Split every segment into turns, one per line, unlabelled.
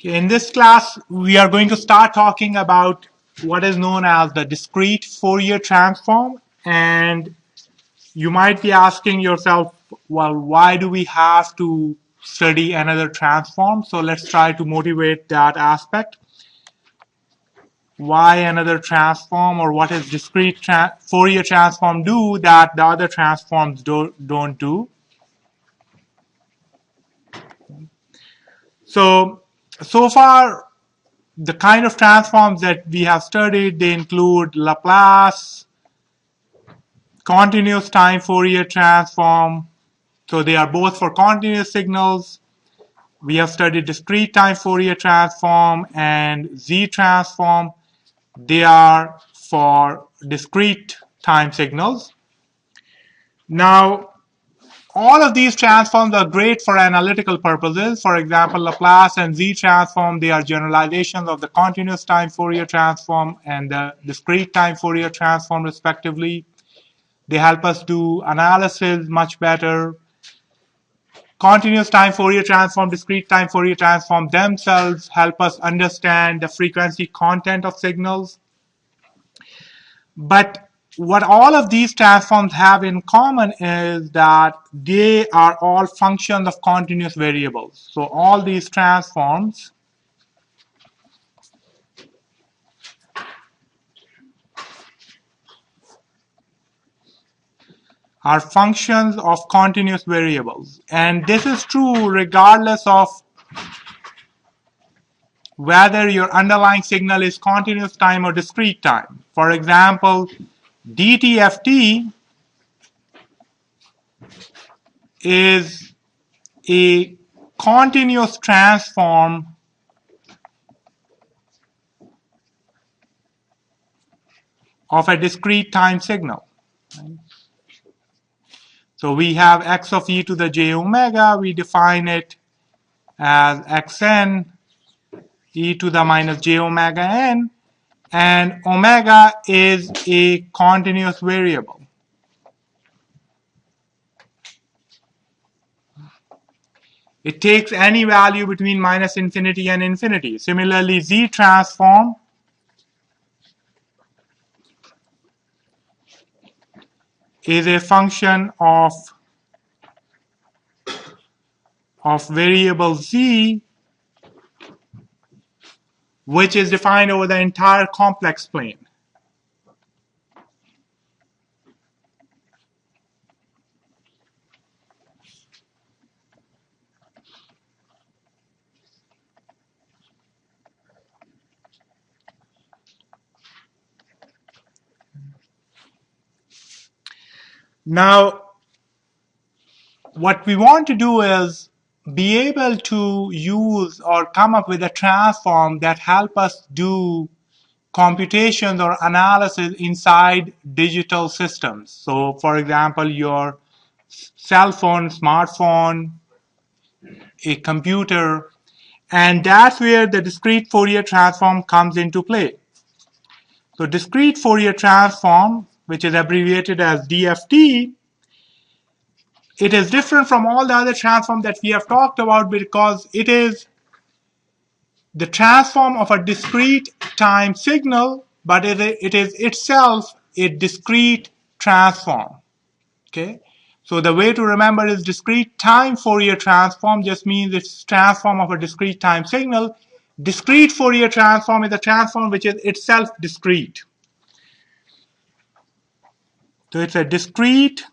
Okay, in this class, we are going to start talking about what is known as the discrete Fourier transform. And you might be asking yourself, well, why do we have to study another transform? So let's try to motivate that aspect. Why another transform, or what does discrete Fourier transform do that the other transforms don't do? So far, the kind of transforms that we have studied, they include Laplace, continuous time Fourier transform. So they are both for continuous signals. We have studied discrete time Fourier transform and Z transform. They are for discrete time signals. Now, all of these transforms are great for analytical purposes. For example, Laplace and Z transform, they are generalizations of the continuous time Fourier transform and the discrete time Fourier transform, respectively. They help us do analysis much better. Continuous time Fourier transform, discrete time Fourier transform themselves help us understand the frequency content of signals. But what all of these transforms have in common is that they are all functions of continuous variables. So all these transforms are functions of continuous variables. And this is true regardless of whether your underlying signal is continuous time or discrete time. For example, DTFT is a continuous transform of a discrete time signal. So we have x of e to the j omega. We define it as xn e to the minus j omega n, and omega is a continuous variable. It takes any value between minus infinity and infinity. Similarly, Z transform is a function of variable Z, which is defined over the entire complex plane. Now, what we want to do is be able to use or come up with a transform that help us do computations or analysis inside digital systems. So, for example, your cell phone, smartphone, a computer, and that's where the discrete Fourier transform comes into play. So discrete Fourier transform, which is abbreviated as DFT, it is different from all the other transforms that we have talked about because it is the transform of a discrete time signal, but it is itself a discrete transform. Okay, so the way to remember is discrete time Fourier transform just means it's transform of a discrete time signal. Discrete Fourier transform is a transform which is itself discrete. So it's a discrete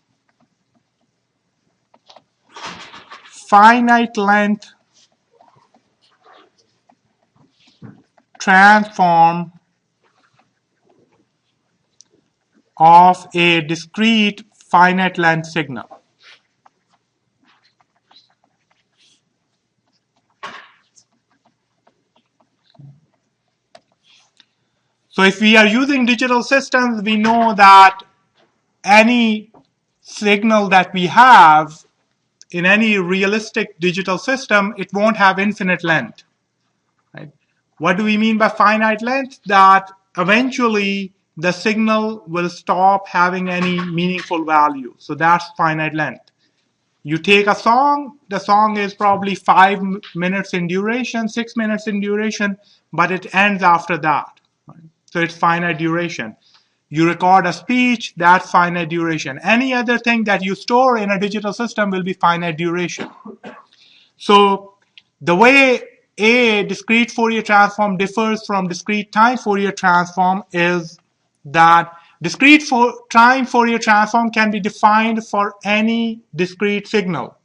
finite length transform of a discrete finite length signal. So if we are using digital systems, we know that any signal that we have in any realistic digital system, it won't have infinite length. Right? What do we mean by finite length? That eventually the signal will stop having any meaningful value. So that's finite length. You take a song, the song is probably 5 minutes in duration, 6 minutes in duration, but it ends after that. Right? So it's finite duration. You record a speech, that's finite duration. Any other thing that you store in a digital system will be finite duration. So the way a discrete Fourier transform differs from discrete time Fourier transform is that discrete time Fourier transform can be defined for any discrete signal.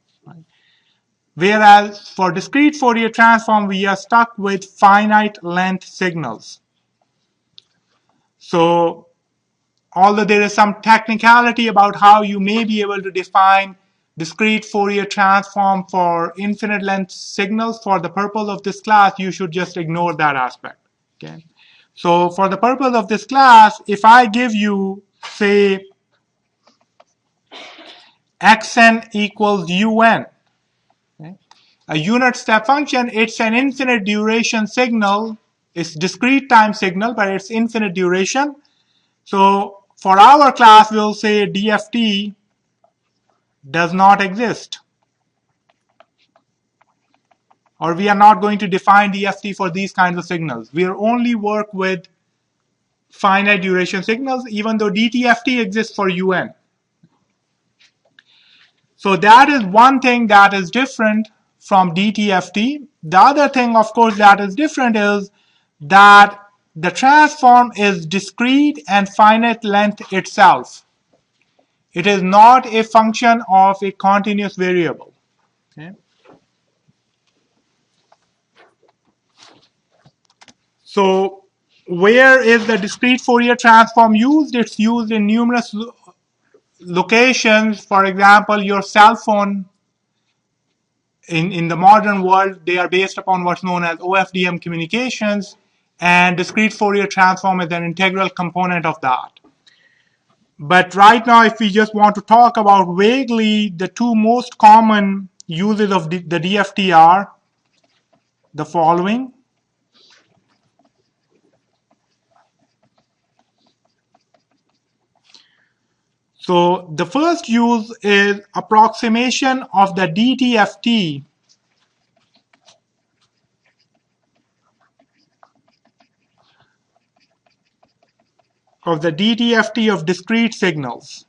Whereas for discrete Fourier transform, we are stuck with finite length signals. So although there is some technicality about how you may be able to define discrete Fourier transform for infinite length signals, for the purpose of this class, you should just ignore that aspect. Okay. So for the purpose of this class, if I give you, say, xn equals un, okay, a unit step function, it's an infinite duration signal. It's discrete time signal, but it's infinite duration. So for our class, we'll say DFT does not exist. Or we are not going to define DFT for these kinds of signals. We'll only work with finite duration signals, even though DTFT exists for UN. So that is one thing that is different from DTFT. The other thing, of course, that is different is that the transform is discrete and finite length itself. It is not a function of a continuous variable. Okay. So where is the discrete Fourier transform used? It's used in numerous locations. For example, your cell phone. In the modern world, they are based upon what's known as OFDM communications, and discrete Fourier transform is an integral component of that. But right now, if we just want to talk about vaguely, the two most common uses of the DFT are the following. So the first use is approximation of the DTFT of discrete signals.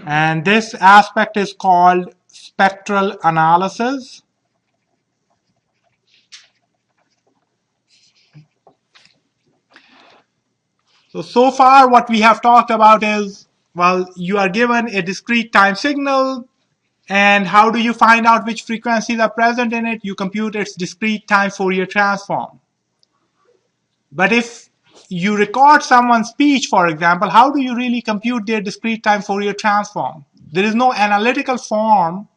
And this aspect is called spectral analysis. So far what we have talked about is, well, you are given a discrete time signal, and how do you find out which frequencies are present in it? You compute its discrete time Fourier transform. But if you record someone's speech, for example, how do you really compute their discrete time Fourier transform? There is no analytical form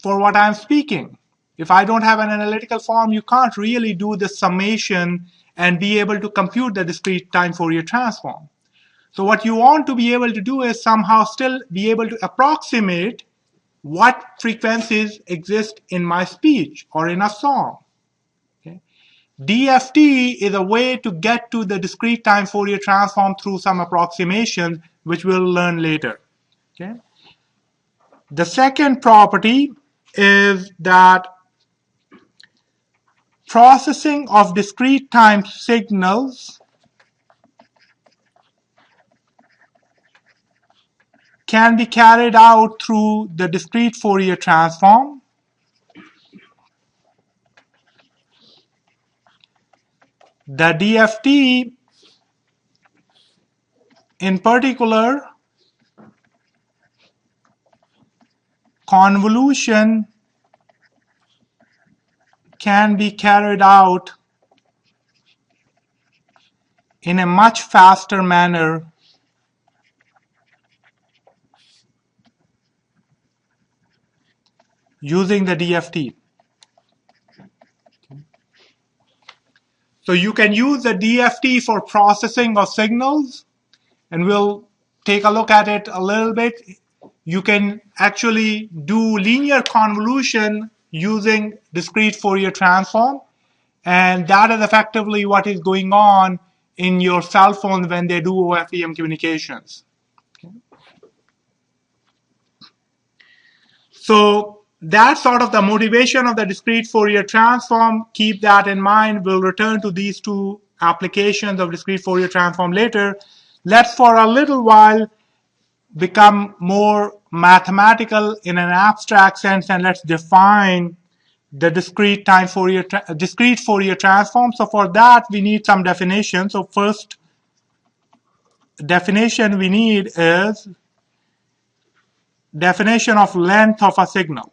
for what I'm speaking. If I don't have an analytical form, you can't really do the summation and be able to compute the discrete time Fourier transform. So what you want to be able to do is somehow still be able to approximate what frequencies exist in my speech or in a song. Okay. DFT is a way to get to the discrete time Fourier transform through some approximation, which we'll learn later. Okay. The second property is that processing of discrete time signals can be carried out through the discrete Fourier transform. The DFT in particular, convolution can be carried out in a much faster manner using the DFT. So you can use the DFT for processing of signals, and we'll take a look at it a little bit. You can actually do linear convolution using discrete Fourier transform, and that is effectively what is going on in your cell phone when they do OFDM communications. So that's sort of the motivation of the discrete Fourier transform. Keep that in mind. We'll return to these two applications of discrete Fourier transform later. Let's for a little while become more mathematical in an abstract sense, and let's define the discrete Fourier transform. So for that we need some definition. So first definition we need is definition of length of a signal.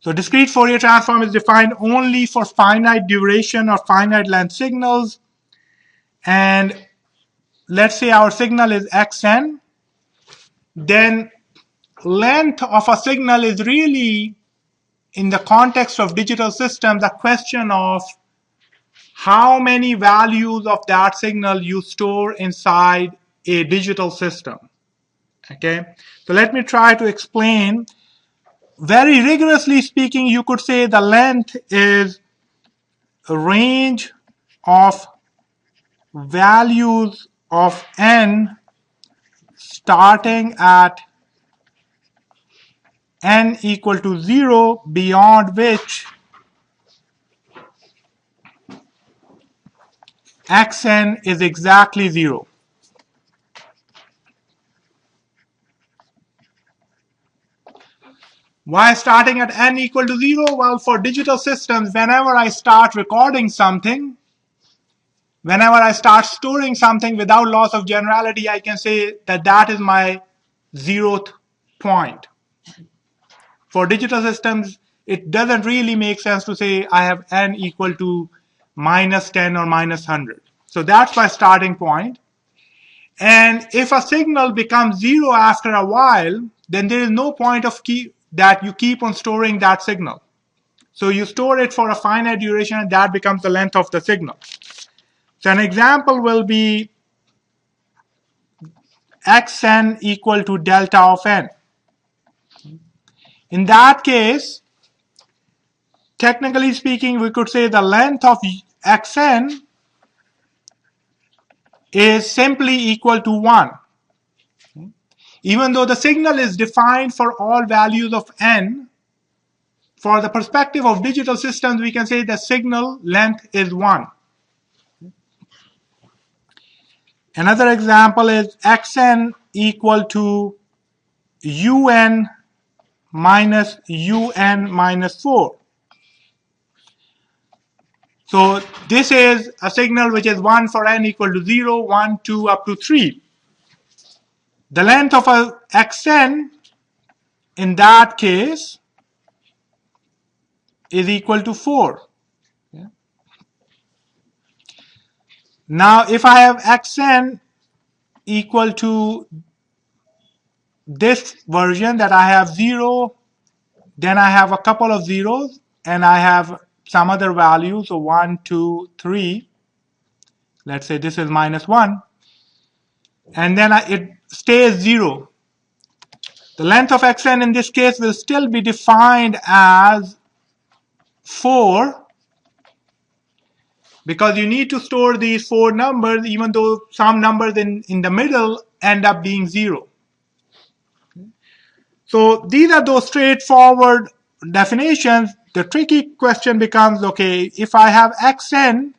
So discrete Fourier transform is defined only for finite duration or finite length signals. And let's say our signal is xn, then length of a signal is really, in the context of digital systems, a question of how many values of that signal you store inside a digital system. Okay, so let me try to explain. Very rigorously speaking, you could say the length is a range of values of n starting at n equal to 0, beyond which xn is exactly 0. Why starting at n equal to 0? Well, for digital systems, whenever I start recording something, whenever I start storing something without loss of generality, I can say that that is my 0th point. For digital systems, it doesn't really make sense to say I have n equal to minus 10 or minus 100. So that's my starting point. And if a signal becomes 0 after a while, then there is no point of that you keep on storing that signal. So you store it for a finite duration, and that becomes the length of the signal. So an example will be xn equal to delta of n. In that case, technically speaking, we could say the length of xn is simply equal to 1. Even though the signal is defined for all values of n, for the perspective of digital systems, we can say the signal length is 1. Another example is xn equal to un minus un minus 4. So this is a signal which is 1 for n equal to 0, 1, 2, up to 3. The length of a xn in that case is equal to 4. Now if I have xn equal to this version, that I have 0, then I have a couple of zeros, and I have some other values, so 1, 2, 3. Let's say this is minus 1. And then it stays 0. The length of xn in this case will still be defined as 4, because you need to store these 4 numbers, even though some numbers in the middle end up being 0. So these are those straightforward definitions. The tricky question becomes, okay, if I have xn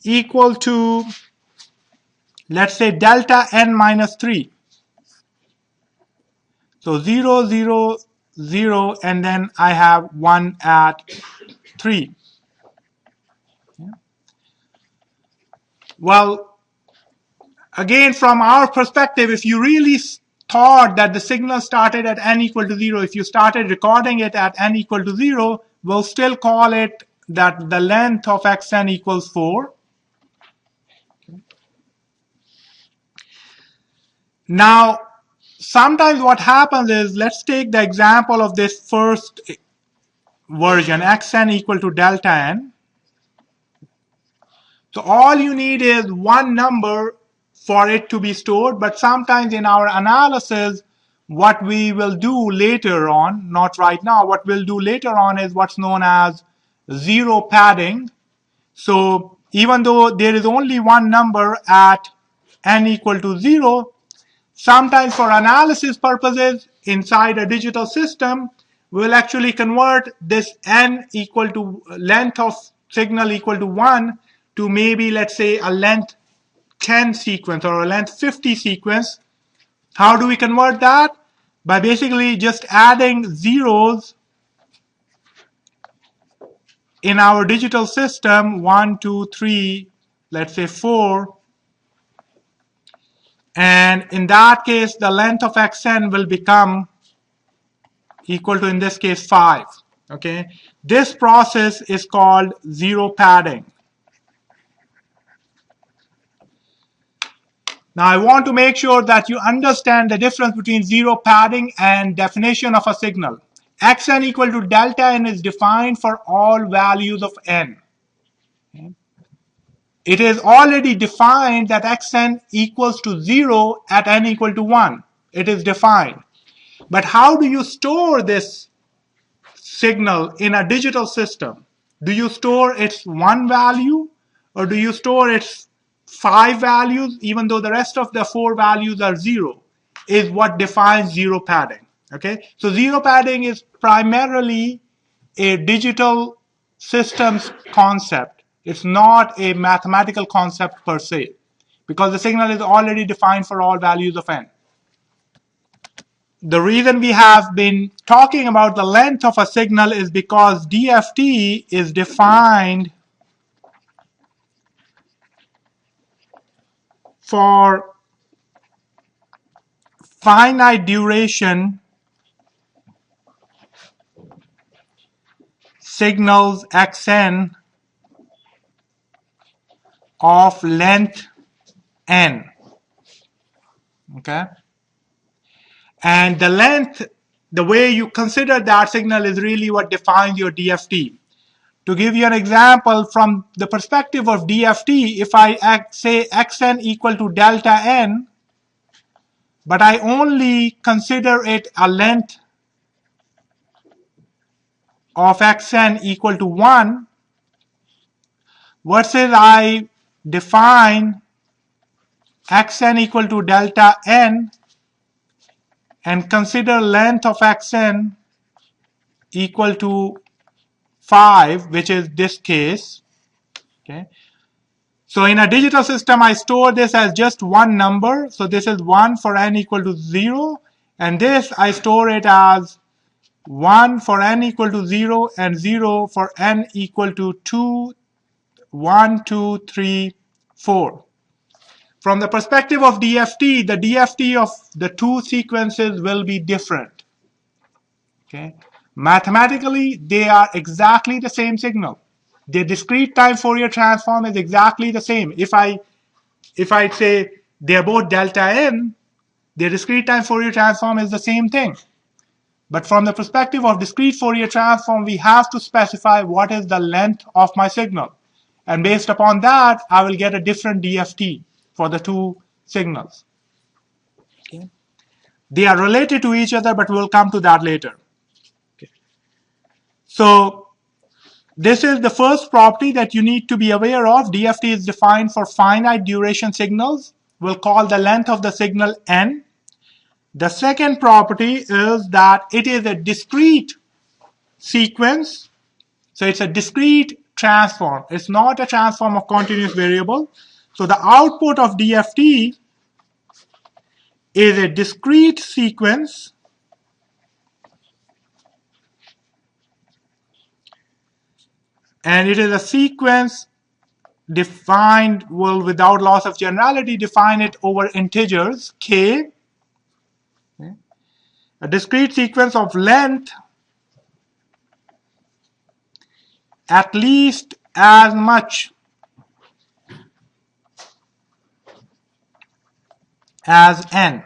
equal to, let's say, delta n minus 3. So 0, 0, 0, and then I have 1 at 3. Well, again, from our perspective, if you really thought that the signal started at n equal to 0, if you started recording it at n equal to 0, we'll still call it that the length of xn equals 4. Now, sometimes what happens is, let's take the example of this first version, xn equal to delta n. So all you need is one number for it to be stored, but sometimes in our analysis, what we will do later on, not right now, what we'll do later on is what's known as zero padding, So even though there is only one number at n equal to 0, sometimes for analysis purposes inside a digital system, we'll actually convert this n equal to length of signal equal to 1 to maybe, let's say, a length 10 sequence or a length 50 sequence. How do we convert that? By basically just adding zeros in our digital system, 1, 2, 3, let's say 4. And in that case, the length of xn will become equal to, in this case, 5. Okay. This process is called zero padding. Now, I want to make sure that you understand the difference between zero padding and definition of a signal. Xn equal to delta n is defined for all values of n. Okay. It is already defined that xn equals to 0 at n equal to 1. It is defined. But how do you store this signal in a digital system? Do you store its one value, or do you store its 5 values, even though the rest of the 4 values are 0, is what defines zero padding. Okay, so zero padding is primarily a digital systems concept. It's not a mathematical concept per se, because the signal is already defined for all values of n. The reason we have been talking about the length of a signal is because DFT is defined for finite duration signals xn of length n. Okay? And the length, the way you consider that signal is really what defines your DFT. To give you an example, from the perspective of DFT, if I say xn equal to delta n, but I only consider it a length of xn equal to 1, versus I define xn equal to delta n and consider length of xn equal to 5, which is this case. Okay. So in a digital system, I store this as just one number. So this is 1 for n equal to 0. And this, I store it as 1 for n equal to 0 and 0 for n equal to 2, 1, 2, 3, 4. From the perspective of DFT, the DFT of the two sequences will be different. Okay. Mathematically, they are exactly the same signal. The discrete time Fourier transform is exactly the same. If I say they're both delta n, the discrete time Fourier transform is the same thing. But from the perspective of discrete Fourier transform, we have to specify what is the length of my signal. And based upon that, I will get a different DFT for the two signals. Okay. They are related to each other, but we'll come to that later. Okay. So this is the first property that you need to be aware of. DFT is defined for finite duration signals. We'll call the length of the signal n. The second property is that it is a discrete sequence. So it's a discrete transform. It's not a transform of continuous variable. So the output of DFT is a discrete sequence and it is a sequence defined, well, without loss of generality, define it over integers k. Okay. A discrete sequence of length at least as much as n.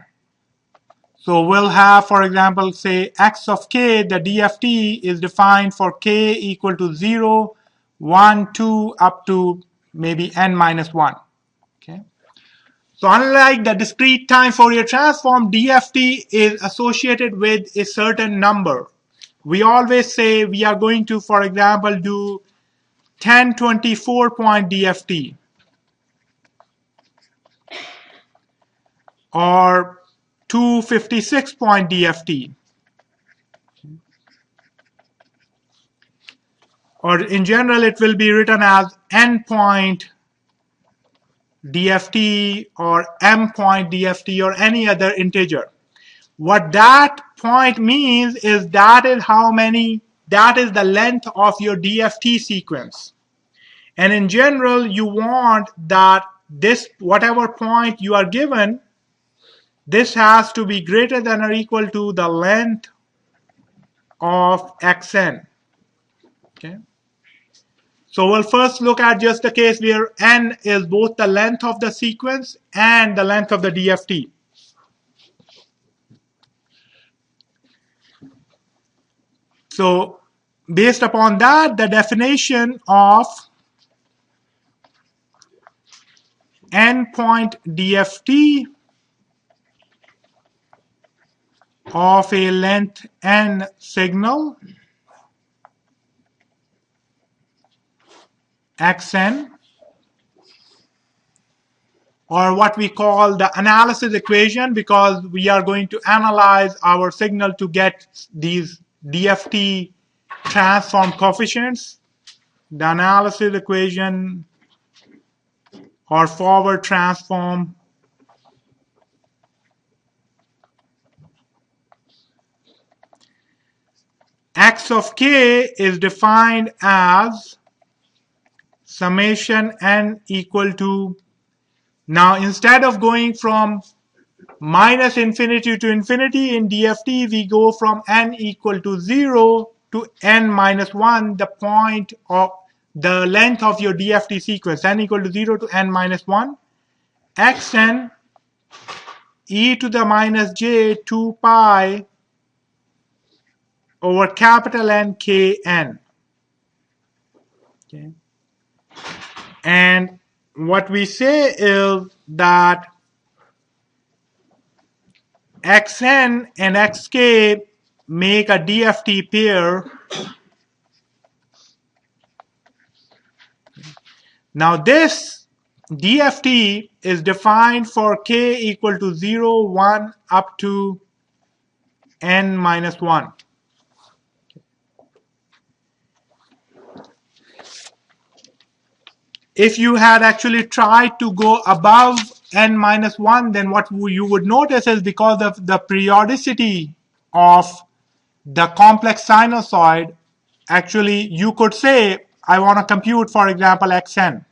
So we'll have, for example, say x of k, the DFT is defined for k equal to 0, 1, 2, up to maybe n minus 1. Okay. So unlike the discrete time Fourier transform, DFT is associated with a certain number. We always say we are going to, for example, do 1024 point DFT or 256 point DFT, or in general it will be written as n point DFT or m point DFT or any other integer. What that point means is that is the length of your DFT sequence. And in general, you want that this, whatever point you are given, this has to be greater than or equal to the length of xn. Okay. So we'll first look at just the case where n is both the length of the sequence and the length of the DFT. So based upon that, the definition of n point DFT of a length n signal xn, or what we call the analysis equation, because we are going to analyze our signal to get these DFT transform coefficients. The analysis equation or forward transform x of k is defined as summation n equal to, now instead of going from minus infinity to infinity in DFT, we go from n equal to 0 to n minus 1, the point of the length of your DFT sequence, n equal to 0 to n minus 1, xn e to the minus j 2 pi over capital N kn. Okay. And what we say is that xn and xk make a DFT pair. Now this DFT is defined for k equal to 0, 1 up to n minus 1. If you had actually tried to go above n minus 1, then what you would notice is because of the periodicity of the complex sinusoid, actually you could say, I want to compute, for example, xn.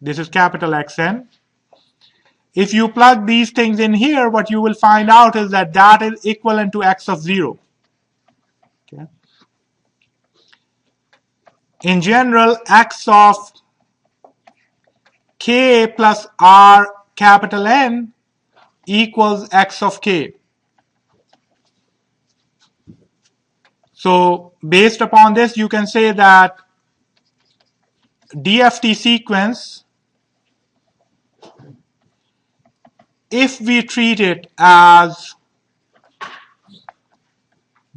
This is capital Xn. If you plug these things in here, what you will find out is that that is equivalent to x of 0. Okay. In general, x of k plus r capital N equals x of k. So based upon this, you can say that DFT sequence, if we treat it as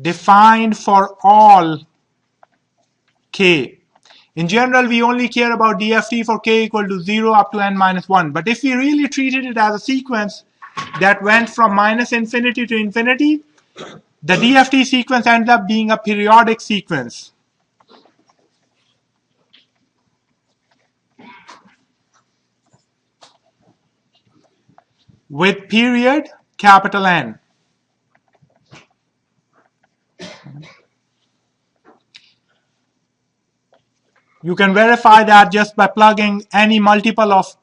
defined for all k. In general, we only care about DFT for k equal to 0 up to n minus 1. But if we really treated it as a sequence that went from minus infinity to infinity, the DFT sequence ends up being a periodic sequence. With period capital N. You can verify that just by plugging any multiple of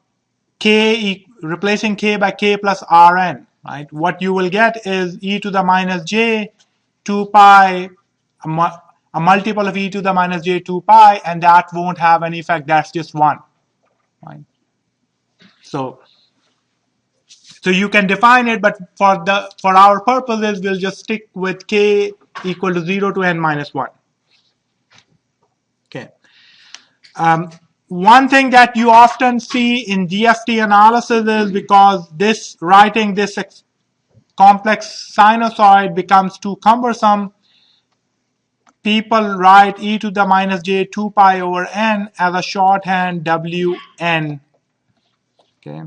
k, replacing k by k plus Rn. Right? What you will get is e to the minus j 2 pi, a multiple of e to the minus j 2 pi, and that won't have any effect. That's just 1. Right? So you can define it, but for our purposes, we'll just stick with k equal to 0 to n minus 1. Okay. One thing that you often see in DFT analysis is because writing this complex sinusoid becomes too cumbersome, people write e to the minus j 2 pi over n as a shorthand wn. Okay.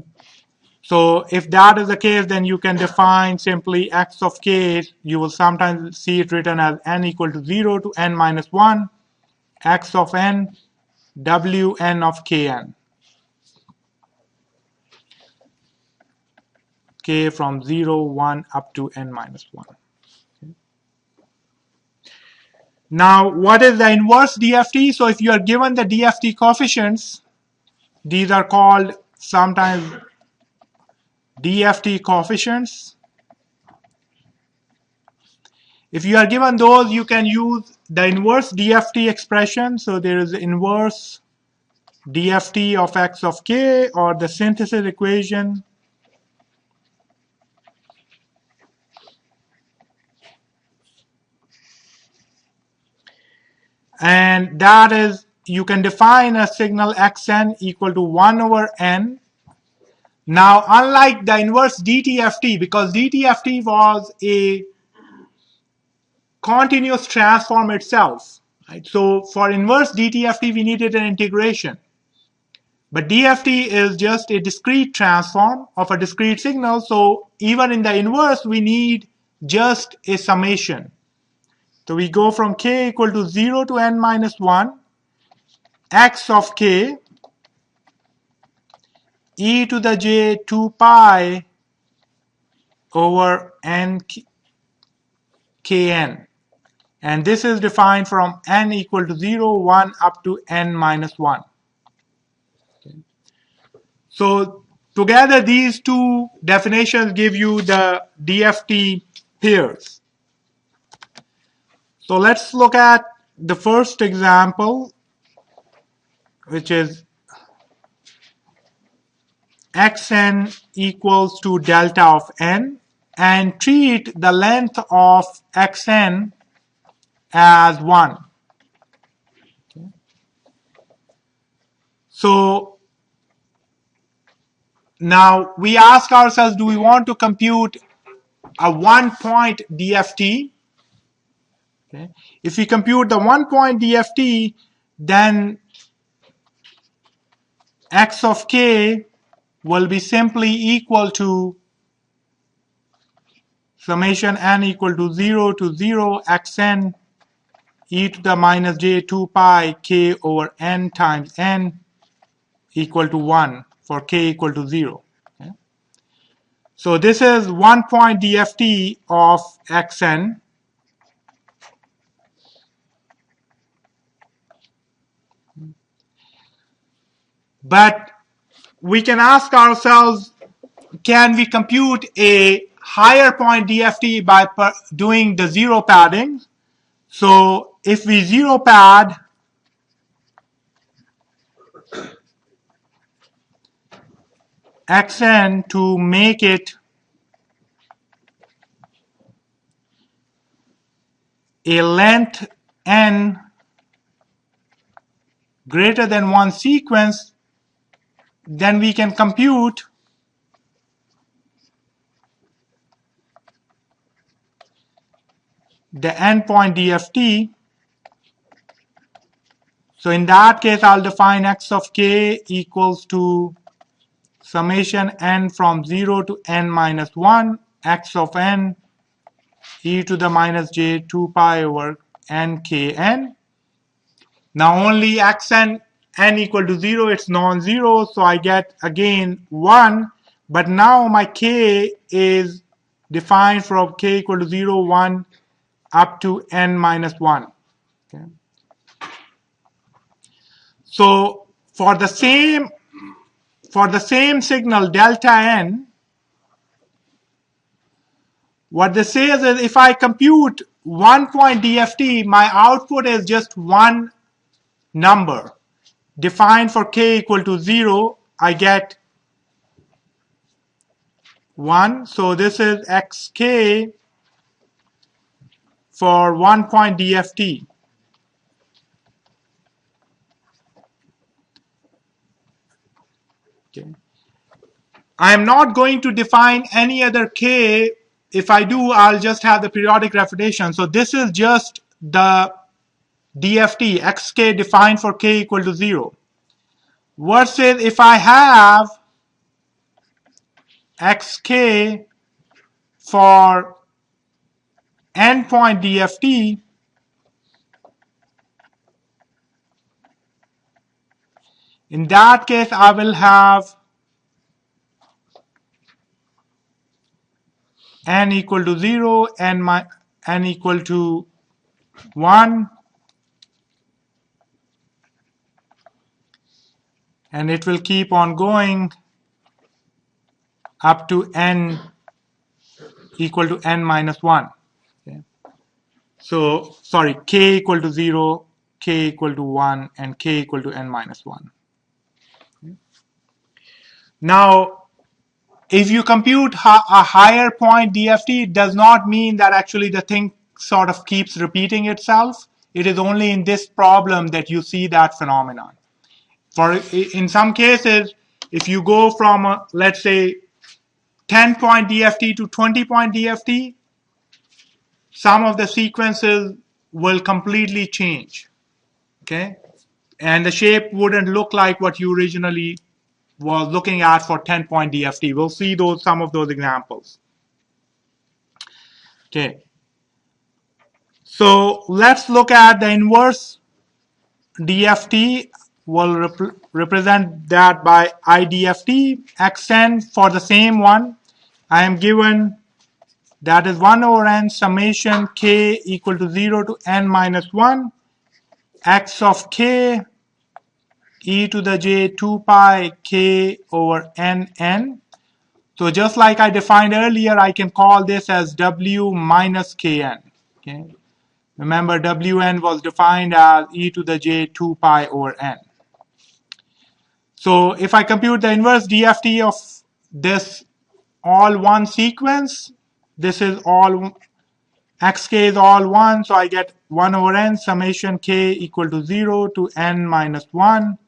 So if that is the case, then you can define simply x of k. You will sometimes see it written as n equal to 0 to n minus 1, x of n, wn of kn. K from 0, 1 up to n minus 1. Now, what is the inverse DFT? So if you are given the DFT coefficients, these are called sometimes DFT coefficients. If you are given those, you can use the inverse DFT expression. So there is the inverse DFT of x of k, or the synthesis equation. And that is, you can define a signal xn equal to 1 over n. Now, unlike the inverse DTFT, because DTFT was a continuous transform itself, right? So for inverse DTFT, we needed an integration. But DFT is just a discrete transform of a discrete signal. So even in the inverse, we need just a summation. So we go from k equal to 0 to n minus 1, x of k, e to the j 2 pi over n kn. And this is defined from n equal to 0, 1 up to n minus 1. Okay. So together, these two definitions give you the DFT pairs. So let's look at the first example, which is xn equals to delta of n, and treat the length of xn as 1. Okay. So now we ask ourselves, do we want to compute a 1-point DFT? Okay. If we compute the 1-point DFT, then x of k will be simply equal to summation n equal to 0 to 0 xn e to the minus j 2 pi k over n times n equal to 1 for k equal to 0. Okay. So this is 1-point DFT of xn. But we can ask ourselves, can we compute a higher point DFT by doing the zero padding? So if we zero pad xn to make it a length n greater than 1 sequence, then we can compute the n-point DFT. So in that case, I'll define x of k equals to summation n from 0 to n minus 1, x of n e to the minus j 2 pi over n kn. Now only xn n equal to 0, it's non-zero, so I get again 1, but now my k is defined from k equal to 0, 1 up to n minus 1. Okay. So for the same signal delta n, what this says is if I compute 1-point DFT, my output is just one number. Defined for k equal to 0, I get 1. So this is xk for 1-point DFT. Okay. I am not going to define any other k. If I do, I'll just have the periodic refutation. So this is just the DFT, xk defined for k equal to 0, versus if I have xk for endpoint DFT, in that case I will have n equal to 0, n equal to 1, and it will keep on going up to n equal to n minus 1. Okay. So, sorry, k equal to 0, k equal to 1, and k equal to n minus 1. Okay. Now, if you compute a higher point DFT, it does not mean that actually the thing sort of keeps repeating itself. It is only in this problem that you see that phenomenon. In some cases, if you go from, let's say, 10-point DFT to 20-point DFT, some of the sequences will completely change, okay? And the shape wouldn't look like what you originally was looking at for 10-point DFT. We'll see some of those examples. Okay. So let's look at the inverse DFT. We'll represent that by IDFT. Xn for the same one, I am given that is 1 over n summation k equal to 0 to n minus 1 x of k e to the j 2 pi k over n. So just like I defined earlier, I can call this as w minus kn. Okay. Remember, wn was defined as e to the j 2 pi over n. So if I compute the inverse DFT of this all one sequence, this is all xk is all 1, so I get 1 over n summation k equal to 0 to n minus 1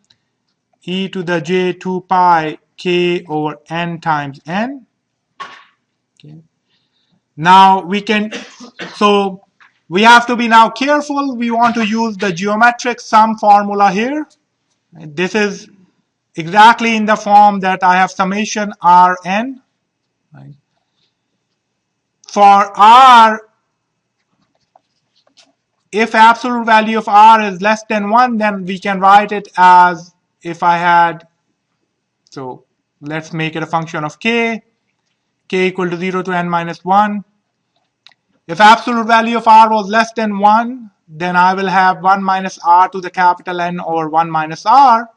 e to the j 2 pi k over n times n. Okay. Now so we have to be now careful. We want to use the geometric sum formula here. This is exactly in the form that I have summation Rn. Right. For R, if absolute value of R is less than 1, then we can write it as if I had, so let's make it a function of k equal to 0 to n minus 1. If absolute value of R was less than 1, then I will have 1 minus R to the capital N over 1 minus R.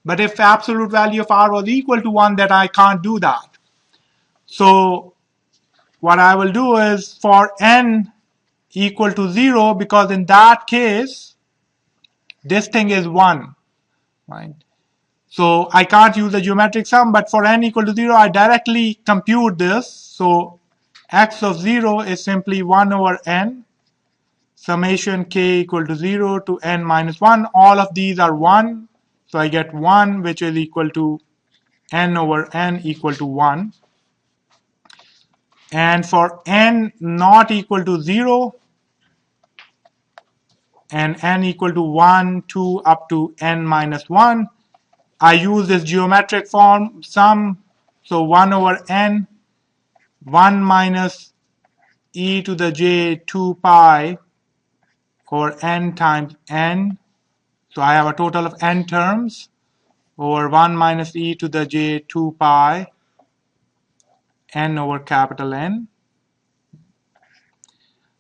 But if absolute value of R was equal to 1, then I can't do that. So what I will do is for n equal to 0, because in that case, this thing is 1, right? So I can't use the geometric sum, but for n equal to 0, I directly compute this. So x of 0 is simply 1 over n summation k equal to 0 to n minus 1. All of these are 1. So I get 1, which is equal to n over n equal to 1. And for n not equal to 0 and n equal to 1, 2 up to n minus 1, I use this geometric form sum. So 1 over n, 1 minus e to the j 2 pi over n times n. So I have a total of n terms over 1 minus e to the j 2 pi n over capital N.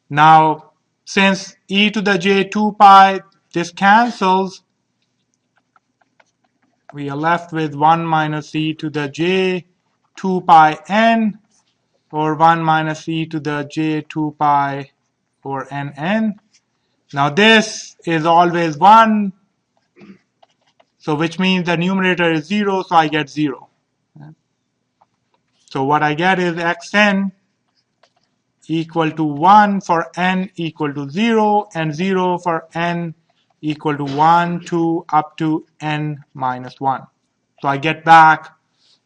Now, since e to the j 2 pi, this cancels, we are left with 1 minus e to the j 2 pi n or 1 minus e to the j 2 pi over nn. Now this is always 1, so which means the numerator is 0, so I get 0. So what I get is xn equal to 1 for n equal to 0 and 0 for n equal to 1, 2 up to n minus 1. So I get back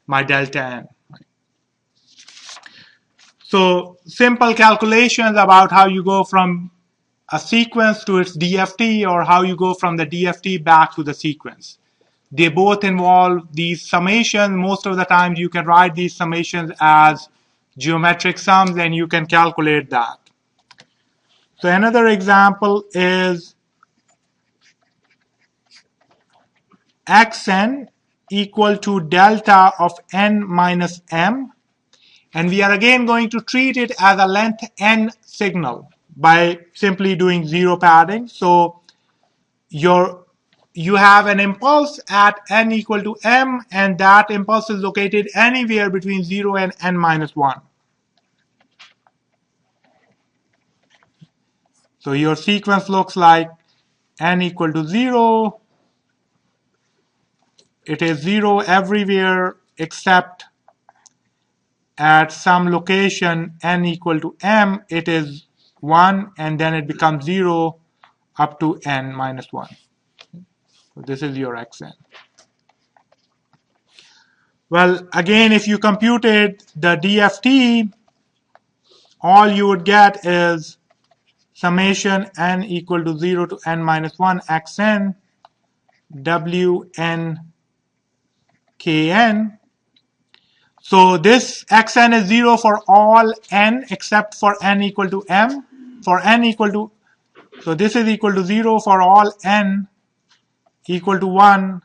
my delta n. So simple calculations about how you go from a sequence to its DFT, or how you go from the DFT back to the sequence. They both involve these summations. Most of the times you can write these summations as geometric sums and you can calculate that. So another example is xn equal to delta of n minus m. And we are again going to treat it as a length n signal by simply doing zero padding. So you have an impulse at n equal to m, and that impulse is located anywhere between 0 and n minus 1. So your sequence looks like n equal to 0. It is 0 everywhere except at some location n equal to m, it is 1, and then it becomes 0 up to n minus 1. So this is your xn. Well, again, if you computed the DFT, all you would get is summation n equal to 0 to n minus 1 xn wn kn. So this xn is 0 for all n except for n equal to m. For n equal to, so this is equal to 0 for all n equal to 1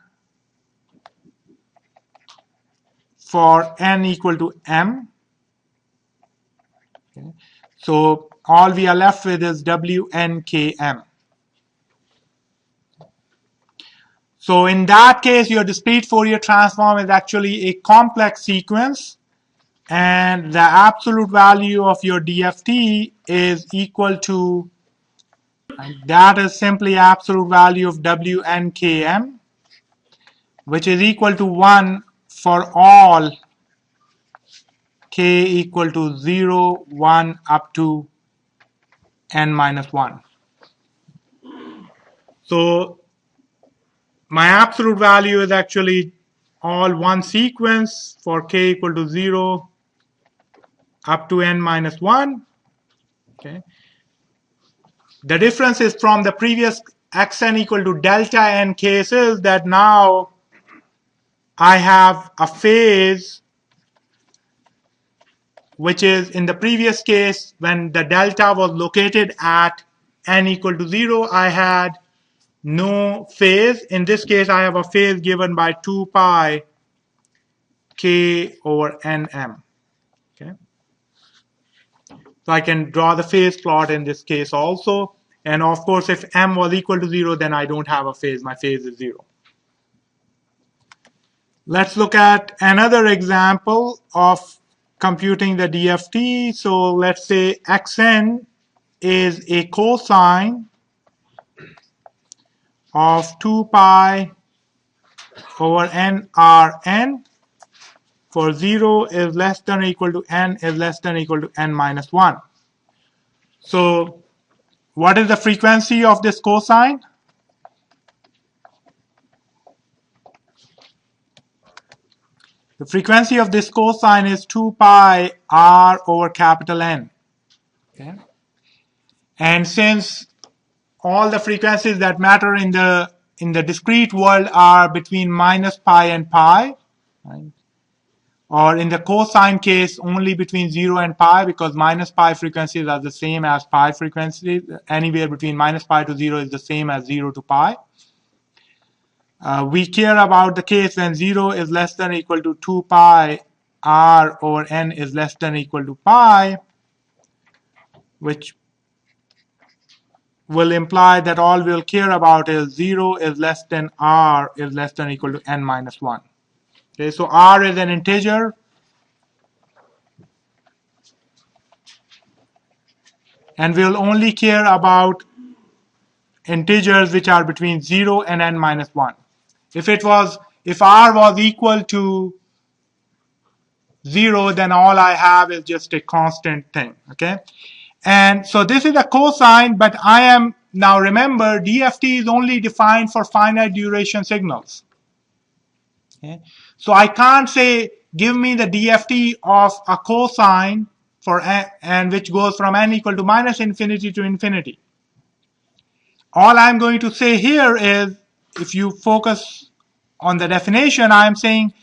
for n equal to m. Okay. So all we are left with is WNKM. So in that case, your discrete Fourier transform is actually a complex sequence, and the absolute value of your DFT is equal to, that is simply absolute value of WNKM, which is equal to 1 for all k equal to 0, 1 up to n minus 1. So my absolute value is actually all one sequence for k equal to 0 up to n minus 1. Okay. The difference is from the previous xn equal to delta n cases that now I have a phase, which is in the previous case when the delta was located at n equal to 0, I had no phase. In this case, I have a phase given by 2 pi k over nm. Okay. So I can draw the phase plot in this case also. And of course, if m was equal to 0, then I don't have a phase. My phase is 0. Let's look at another example of computing the DFT. So let's say xn is a cosine of 2 pi over nRn for 0 is less than or equal to n is less than or equal to n minus 1. So what is the frequency of this cosine? The frequency of this cosine is 2 pi r over capital N. Okay. And since all the frequencies that matter in the discrete world are between minus pi and pi, right? Or in the cosine case, only between 0 and pi, because minus pi frequencies are the same as pi frequencies. Anywhere between minus pi to 0 is the same as 0 to pi. We care about the case when 0 is less than or equal to 2 pi r over n is less than or equal to pi, which will imply that all we'll care about is 0 is less than r is less than or equal to n minus 1. Okay, so r is an integer. And we'll only care about integers which are between 0 and n minus 1. If r was equal to 0, then all I have is just a constant thing. Okay. And so this is a cosine, but I am now, remember, DFT is only defined for finite duration signals. Okay. So I can't say give me the DFT of a cosine for n, and which goes from n equal to minus infinity to infinity. all I'm going to say here is, if you focus on the definition, I'm saying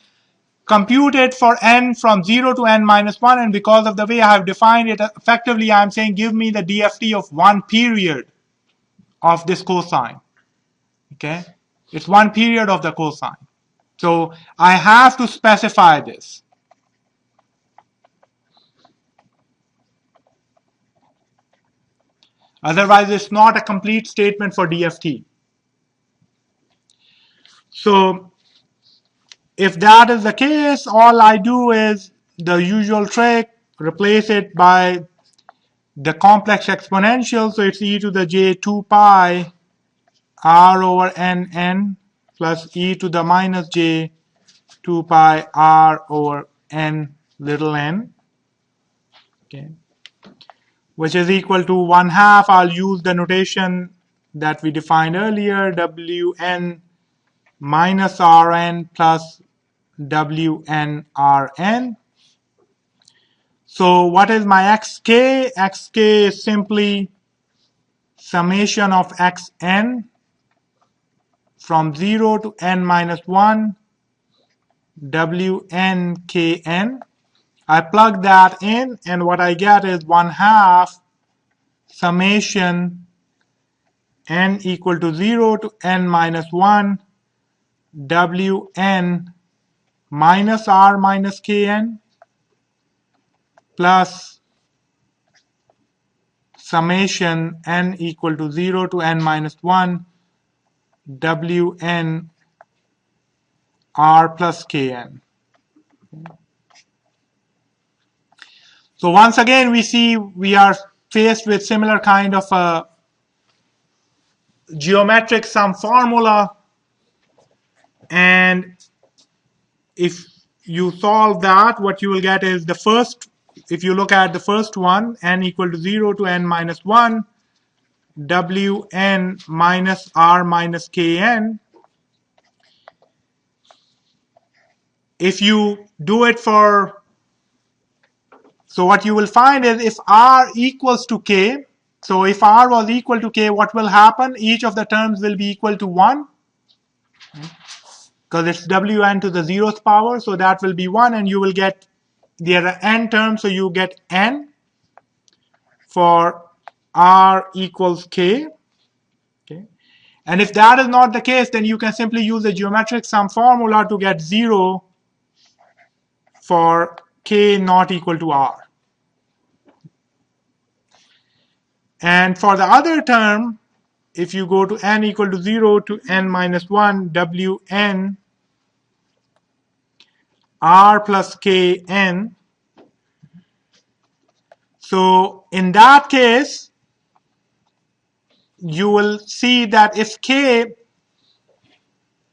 compute it for n from 0 to n minus 1, and because of the way I have defined it, effectively I'm saying give me the DFT of one period of this cosine. Okay, it's one period of the cosine. So I have to specify this. Otherwise, it's not a complete statement for DFT. So if that is the case, all I do is the usual trick, replace it by the complex exponential. So it's e to the j 2 pi r over n plus e to the minus j 2 pi r over n little n, okay, which is equal to 1/2. I'll use the notation that we defined earlier, wn minus rn plus wn rn. So what is my xk? Xk is simply summation of xn from 0 to n minus 1 wnkn. I plug that in, and what I get is 1/2 summation n equal to 0 to n minus 1 wn minus r minus kn plus summation n equal to 0 to n minus 1 wn r plus kn. So once again, we see we are faced with similar kind of a geometric sum formula, and if you solve that, what you will get is the first, if you look at the first one, n equal to 0 to n minus 1 wn minus r minus kn. If you do it for, so what you will find is if r equals to k, so if r was equal to k, what will happen? Each of the terms will be equal to 1, because it's wn to the 0th power, so that will be 1, and you will get, there are n terms, so you get n for r equals k. Okay. And if that is not the case, then you can simply use the geometric sum formula to get 0 for k not equal to r. And for the other term, if you go to n equal to 0 to n minus 1 wn r plus kn, so in that case, you will see that if k,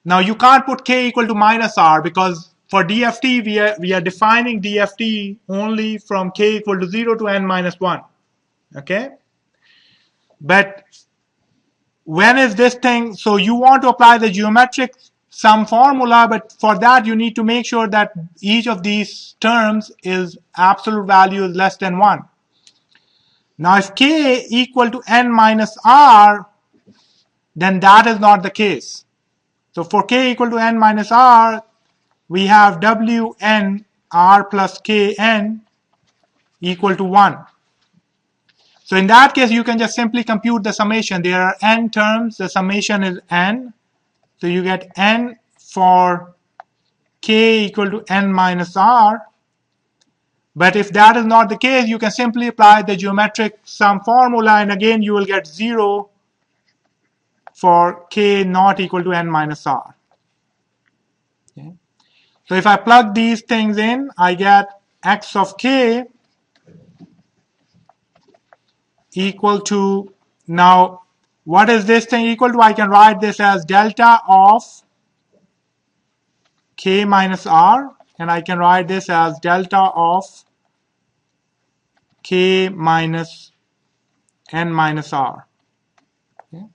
now you can't put k equal to minus r, because for DFT, we are defining DFT only from k equal to 0 to n minus 1. Okay? But when is this thing, so you want to apply the geometric sum formula, but for that you need to make sure that each of these terms is absolute value is less than 1. Now if k equal to n minus r, then that is not the case. So for k equal to n minus r, we have wn r plus kn equal to 1. So in that case, you can just simply compute the summation. There are n terms, the summation is n. So you get n for k equal to n minus r. But if that is not the case, you can simply apply the geometric sum formula, and again you will get 0 for k not equal to n minus r. Okay. So if I plug these things in, I get x of k equal to, now what is this thing equal to? I can write this as delta of k minus r, and I can write this as delta of k minus n minus r. Okay.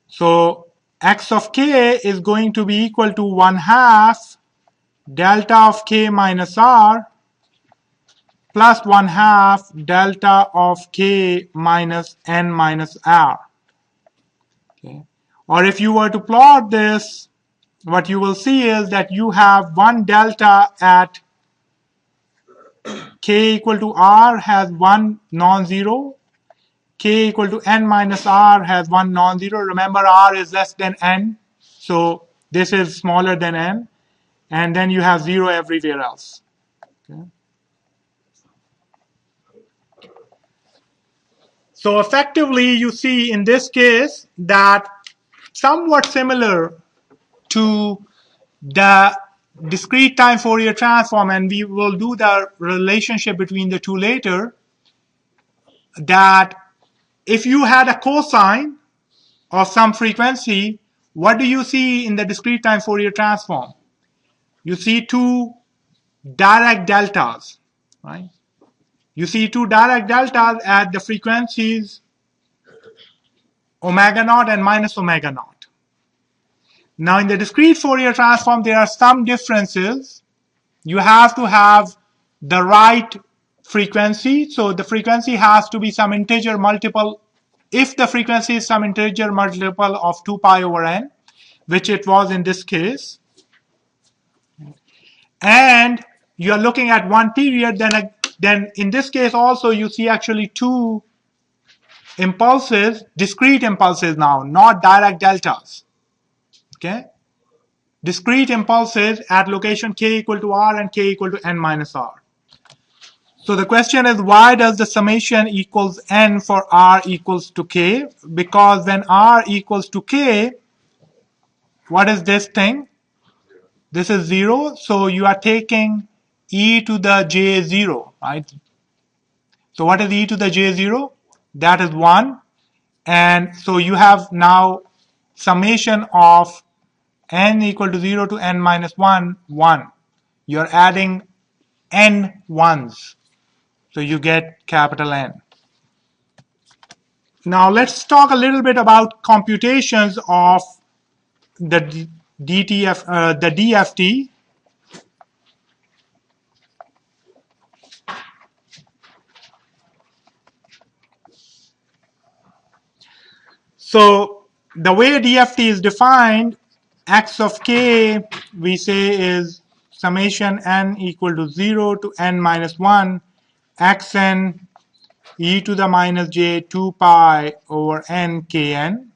So x of k is going to be equal to 1/2 delta of k minus r plus 1/2 delta of k minus n minus r. Okay. Or if you were to plot this, what you will see is that you have one delta at k equal to r has one non-zero, k equal to n minus r has one non-zero. Remember, r is less than n, so this is smaller than n, and then you have 0 everywhere else. Okay. So effectively, you see in this case that somewhat similar to the discrete time Fourier transform, and we will do the relationship between the two later, that if you had a cosine of some frequency, what do you see in the discrete time Fourier transform? You see two direct deltas, right? You see two direct deltas at the frequencies omega naught and minus omega naught. Now in the discrete Fourier transform, there are some differences. You have to have the right frequency. So the frequency has to be some integer multiple. If the frequency is some integer multiple of 2 pi over n, which it was in this case, and you're looking at one period, then in this case also you see actually two impulses, discrete impulses now, not direct deltas. Okay? Discrete impulses at location k equal to r and k equal to n minus r. So the question is, why does the summation equals n for r equals to k? Because when r equals to k, what is this thing? This is 0, so you are taking e to the j0, right? So what is e to the j0? That is 1. And so you have now summation of n equal to 0 to n minus 1, 1. You're adding n ones. So you get capital N. Now let's talk a little bit about computations of the DFT. So the way DFT is defined, x of k we say is summation n equal to 0 to n minus 1 xn e to the minus j 2 pi over n kn.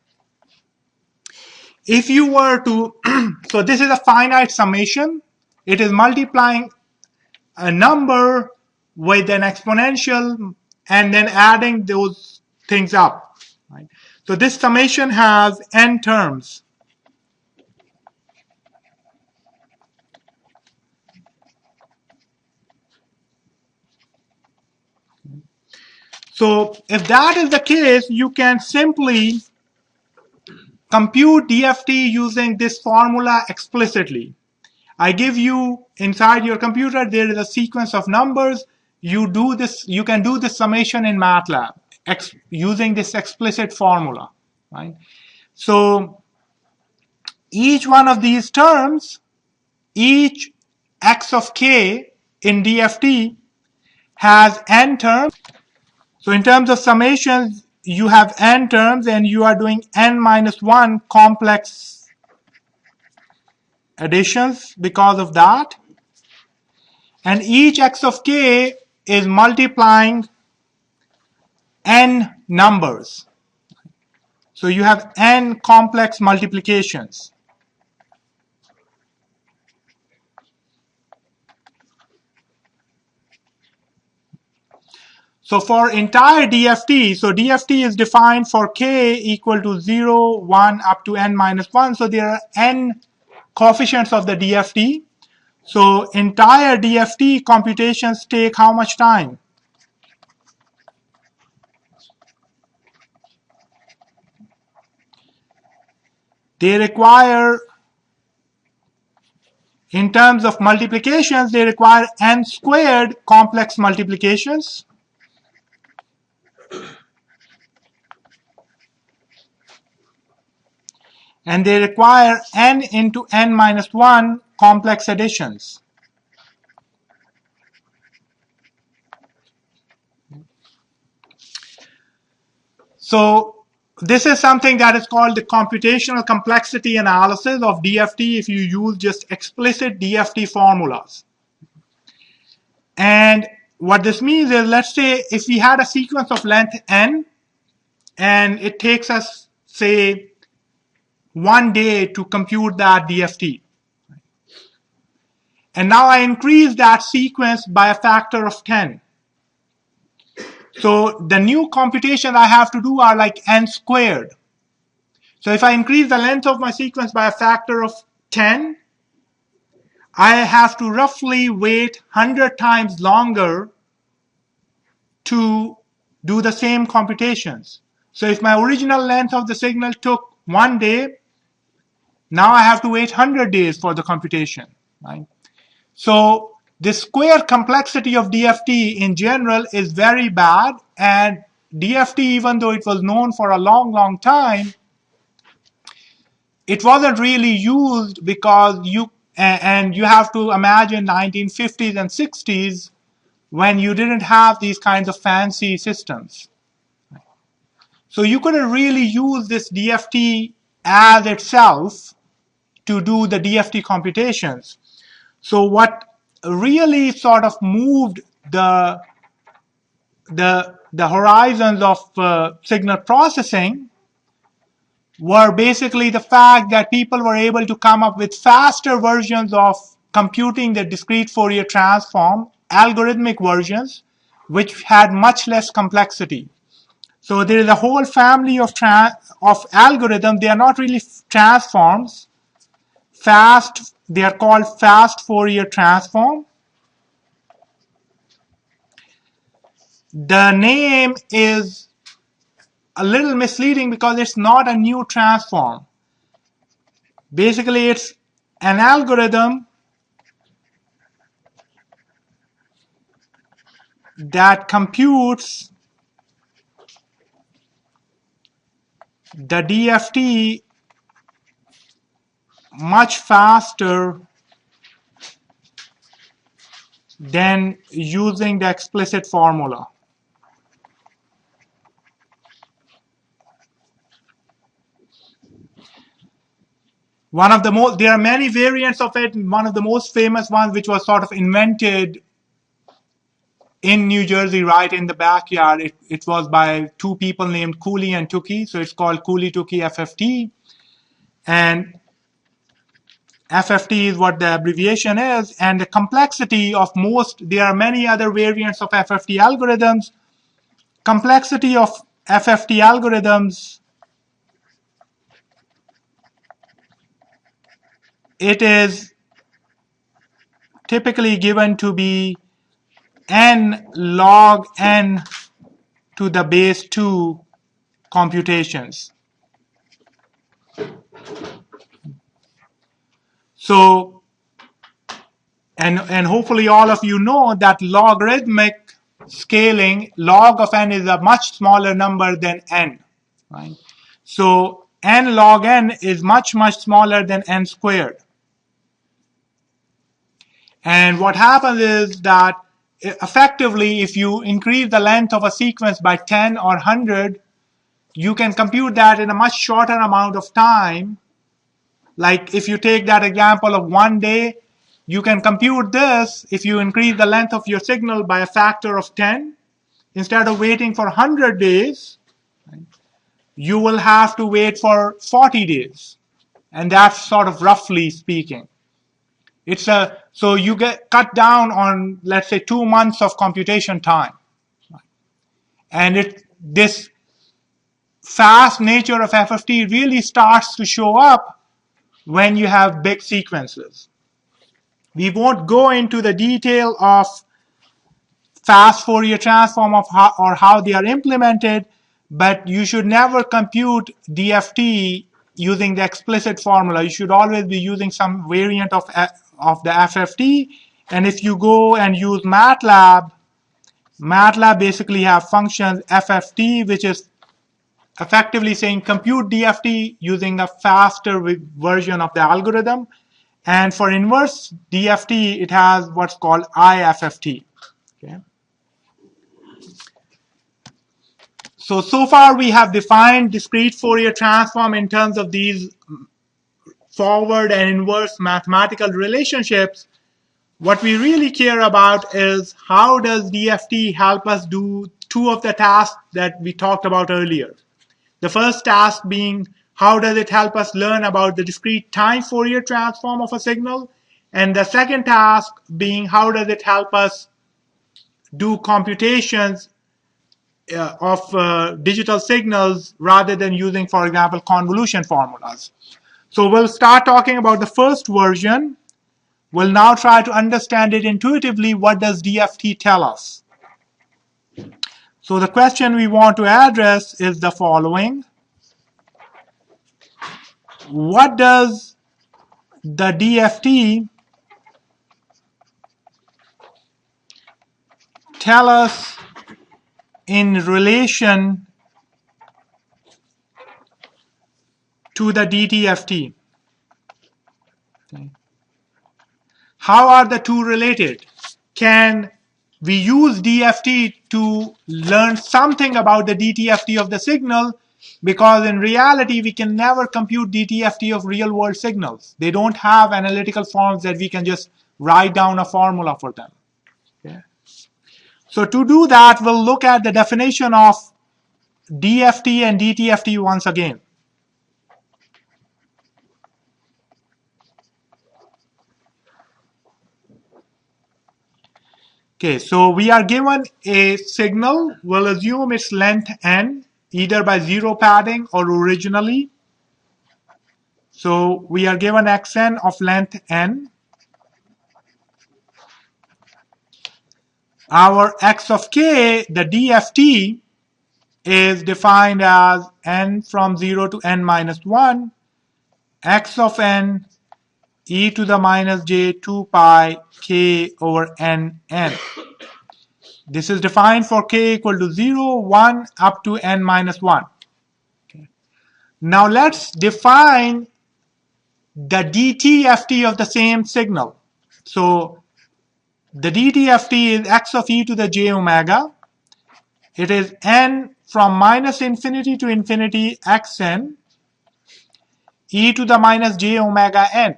If you were to, so this is a finite summation. It is multiplying a number with an exponential and then adding those things up. Right? So this summation has n terms. So if that is the case, you can simply compute DFT using this formula explicitly. I give you inside your computer, there is a sequence of numbers. You do this, you can do this summation in MATLAB using this explicit formula, right? So each one of these terms, each x of k in DFT has n terms. So in terms of summations, you have n terms and you are doing n minus 1 complex additions because of that. And each x of k is multiplying n numbers. So you have n complex multiplications. So for entire DFT, so DFT is defined for k equal to 0, 1 up to n minus 1. So there are n coefficients of the DFT. So entire DFT computations take how much time? They require, in terms of multiplications, they require n squared complex multiplications. And they require n into n minus 1 complex additions. So this is something that is called the computational complexity analysis of DFT if you use just explicit DFT formulas. And what this means is, let's say if we had a sequence of length n, and it takes us, say, 1 day to compute that DFT. And now I increase that sequence by a factor of 10. So the new computations I have to do are like n squared. So if I increase the length of my sequence by a factor of 10, I have to roughly wait 100 times longer to do the same computations. So if my original length of the signal took 1 day, now I have to wait 100 days for the computation. Right? So the square complexity of DFT in general is very bad, and DFT, even though it was known for a long, long time, it wasn't really used because you have to imagine 1950s and 60s when you didn't have these kinds of fancy systems. So you couldn't really use this DFT as itself to do the DFT computations. So what really sort of moved the horizons of signal processing were basically the fact that people were able to come up with faster versions of computing the discrete Fourier transform, algorithmic versions, which had much less complexity. So there is a whole family of algorithms. They are not really transforms. They are called fast Fourier transform. The name is a little misleading because it's not a new transform. Basically, it's an algorithm that computes the DFT much faster than using the explicit formula. There are many variants of it. One of the most famous ones, which was sort of invented in New Jersey, right in the backyard, it was by two people named Cooley and Tukey. So it's called Cooley-Tukey FFT. And FFT is what the abbreviation is. And the complexity of there are many other variants of FFT algorithms. Complexity of FFT algorithms, it is typically given to be n log n to the base 2 computations. So, and hopefully all of you know that logarithmic scaling, log of n is a much smaller number than n, right? So n log n is much, much smaller than n squared. And what happens is that effectively, if you increase the length of a sequence by 10 or 100, you can compute that in a much shorter amount of time. Like if you take that example of 1 day, you can compute this if you increase the length of your signal by a factor of 10. Instead of waiting for 100 days, you will have to wait for 40 days. And that's sort of roughly speaking. So you get cut down on, let's say, 2 months of computation time. And this fast nature of FFT really starts to show up when you have big sequences. We won't go into the detail of fast Fourier transform or how they are implemented, but you should never compute DFT using the explicit formula. You should always be using some variant of the FFT. And if you go and use MATLAB basically have functions FFT, which is effectively saying compute DFT using a faster version of the algorithm. And for inverse DFT, it has what's called IFFT. Okay. So far we have defined discrete Fourier transform in terms of these forward and inverse mathematical relationships. What we really care about is how does DFT help us do two of the tasks that we talked about earlier. The first task being how does it help us learn about the discrete time Fourier transform of a signal, and the second task being how does it help us do computations of digital signals rather than using, for example, convolution formulas. So we'll start talking about the first version. We'll now try to understand it intuitively. What does DFT tell us? So the question we want to address is the following. What does the DFT tell us in relation to the DTFT? Okay. How are the two related? Can we use DFT to learn something about the DTFT of the signal? Because in reality, we can never compute DTFT of real world signals. They don't have analytical forms that we can just write down a formula for them. Okay. So to do that, we'll look at the definition of DFT and DTFT once again. Okay, so we are given a signal. We'll assume its length n, either by zero padding or originally. So we are given xn of length n. Our x of k, the DFT, is defined as n from 0 to n minus 1, x of n e to the minus j 2 pi k over n n. This is defined for k equal to 0, 1, up to n minus 1. Okay. Now let's define the DTFT of the same signal. So the DTFT is x of e to the j omega. It is n from minus infinity to infinity xn e to the minus j omega n.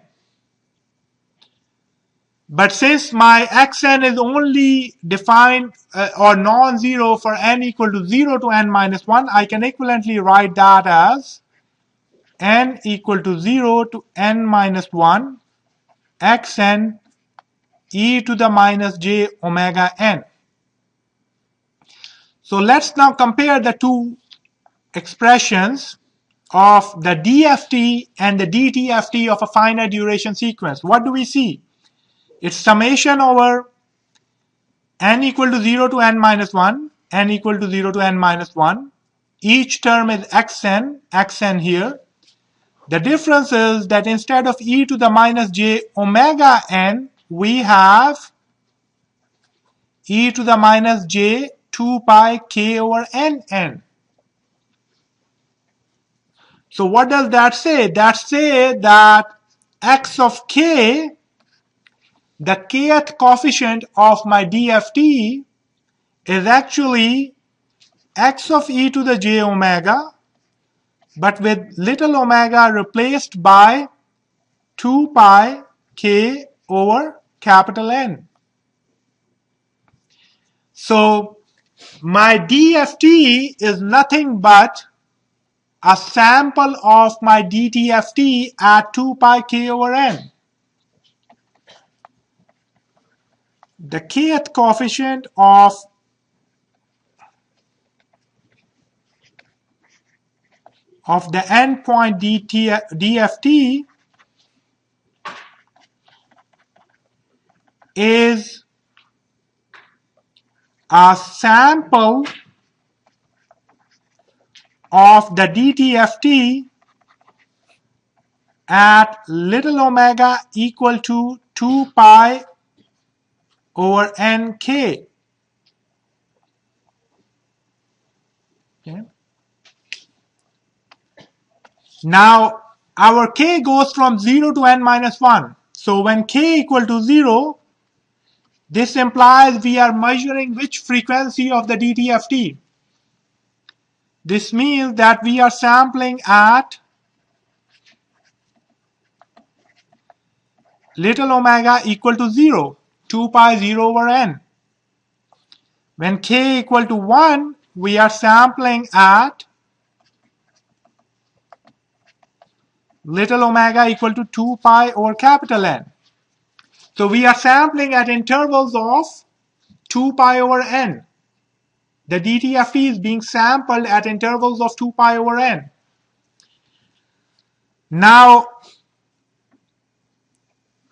But since my xn is only defined or non-zero for n equal to 0 to n minus 1, I can equivalently write that as n equal to 0 to n minus 1 xn e to the minus j omega n. So let's now compare the two expressions of the DFT and the DTFT of a finite duration sequence. What do we see? It's summation over n equal to 0 to n minus 1, n equal to 0 to n minus 1. Each term is xn here. The difference is that instead of e to the minus j omega n, we have e to the minus j 2 pi k over n. So what does that say? That says that x of k, the kth coefficient of my DFT, is actually x of e to the j omega, but with little omega replaced by 2 pi k over capital N. So my DFT is nothing but a sample of my DTFT at 2 pi k over n. The kth coefficient of the endpoint DFT is a sample of the DTFT at little omega equal to 2 pi over nk. Okay. Now our k goes from 0 to n minus 1. So when k equal to 0, this implies we are measuring which frequency of the DTFT? This means that we are sampling at little omega equal to 0, 2 pi 0 over n. When k equal to 1, we are sampling at little omega equal to 2 pi over capital N. So we are sampling at intervals of 2 pi over n. The DTFT is being sampled at intervals of 2 pi over n. Now,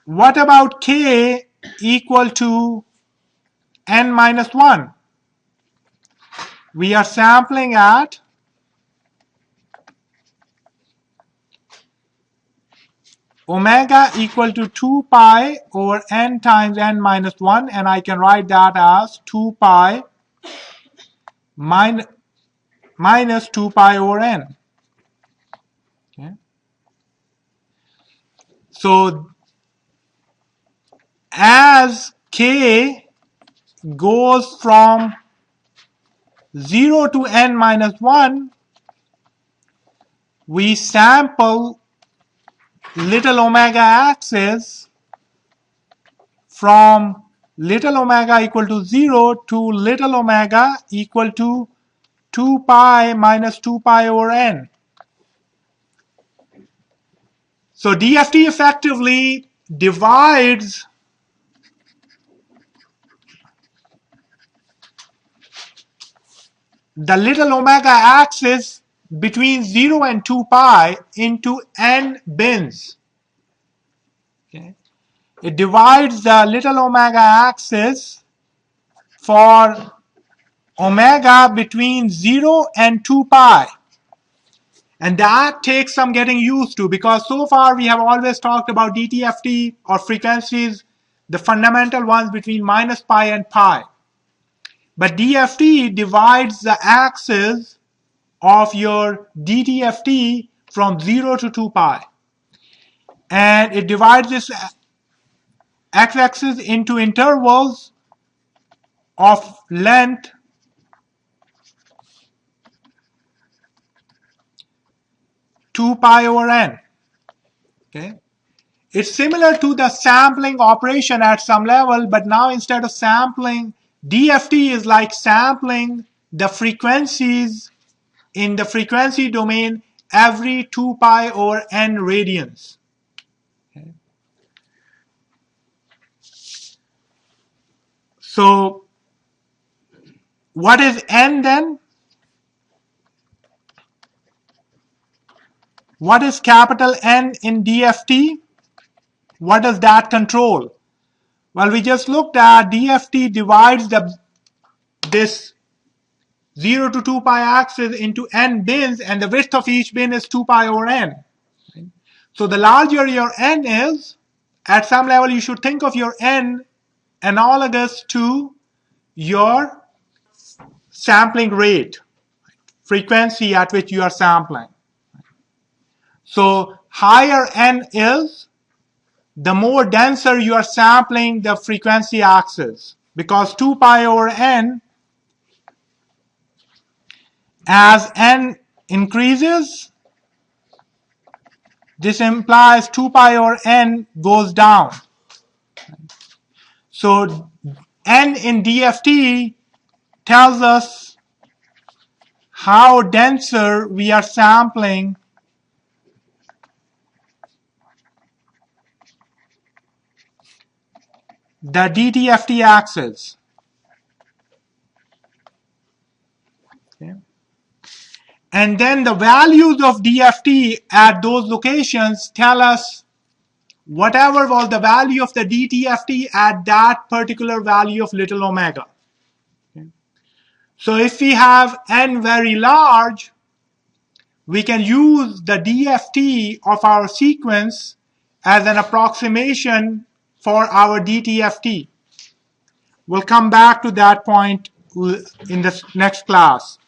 what about k equal to n minus 1? We are sampling at omega equal to 2 pi over n times n minus 1, and I can write that as 2 pi minus 2 pi over n. Okay. So as k goes from 0 to n minus 1, we sample little omega axis from little omega equal to 0 to little omega equal to 2 pi minus 2 pi over n. So DFT effectively divides the little omega axis between 0 and 2 pi into n bins. Okay. It divides the little omega axis for omega between 0 and 2 pi. And that takes some getting used to, because so far we have always talked about DTFT or frequencies, the fundamental ones between minus pi and pi. But DFT divides the axis of your DTFT from 0 to 2 pi. And it divides this x-axis into intervals of length 2 pi over n. Okay. It's similar to the sampling operation at some level, but now instead of sampling, DFT is like sampling the frequencies in the frequency domain every 2 pi over n radians. Okay. So what is n then? What is capital N in DFT? What does that control? Well, we just looked at DFT divides this 0 to 2 pi axis into n bins, and the width of each bin is 2 pi over n. So the larger your n is, at some level you should think of your n analogous to your sampling rate, frequency at which you are sampling. So higher n is, the more denser you are sampling the frequency axis, because 2 pi over n, as n increases, this implies 2 pi over n goes down. So n in DFT tells us how denser we are sampling the DTFT axis. Okay. And then the values of DFT at those locations tell us whatever was the value of the DTFT at that particular value of little omega. Okay. So if we have n very large, we can use the DFT of our sequence as an approximation for our DTFT. We'll come back to that point in the next class.